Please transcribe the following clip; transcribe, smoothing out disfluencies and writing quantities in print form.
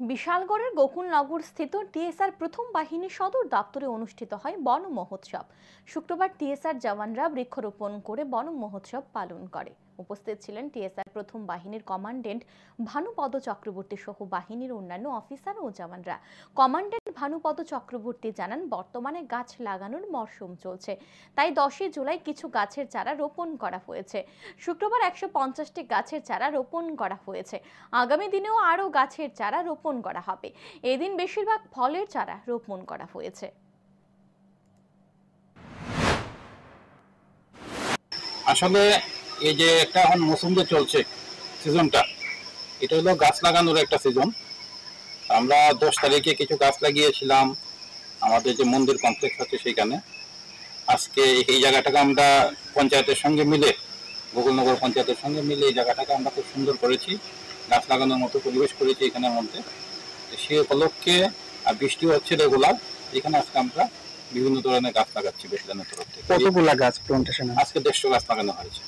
বিশালগড়ের গোকুলনগর স্থিত টিএসআর প্রথম বাহিনী সদর দপ্তরে অনুষ্ঠিত হয় বন মহোৎসব। শুক্রবার টিএসআর জওয়ানরা বৃক্ষরোপণ করে বন মহোৎসব পালন করে। উপস্থিত ছিলেন টিএসআর প্রথম বাহিনীর কমান্ড্যান্ট ভানুপদ চক্রবর্তী সহ বাহিনীর অন্যান্য অফিসার ও জওয়ানরা। কমান্ড্যান্ট ভানুপদ চক্রবর্তী জানান, বর্তমানে গাছ লাগানোর মরশুম চলছে, তাই 10 জুলাই কিছু গাছের চারা রোপণ করা হয়েছে। শুক্রবার 150টি গাছের চারা রোপণ করা হয়েছে। আগামী দিনেও আরও গাছের চারা রোপণ করা হবে। এদিন বেশিরভাগ ফলের চারা রোপণ করা হয়েছে। আসলে এই যে একটা এখন মৌসুম যে চলছে সিজনটা, এটা হলো গাছ লাগানোর একটা সিজন। আমরা 10 তারিখে কিছু গাছ লাগিয়েছিলাম আমাদের যে মন্দির কমপ্লেক্স আছে সেইখানে। আজকে এই জায়গাটাকে আমরা পঞ্চায়েতের সঙ্গে মিলে, গোকুলনগর পঞ্চায়েতের সঙ্গে মিলে এই জায়গাটাকে আমরা খুব সুন্দর করেছি, গাছ লাগানোর মতো পরিবেশ করেছি এখানের মধ্যে। সে উপলক্ষে আর বৃষ্টিও হচ্ছে রেগুলার, এখানে আজকে আমরা বিভিন্ন ধরনের গাছ লাগাচ্ছি বেশলানের তরফ থেকে। কতগুলা গাছ প্লান্টেশন? আজকে 150 গাছ লাগানো হয়েছে।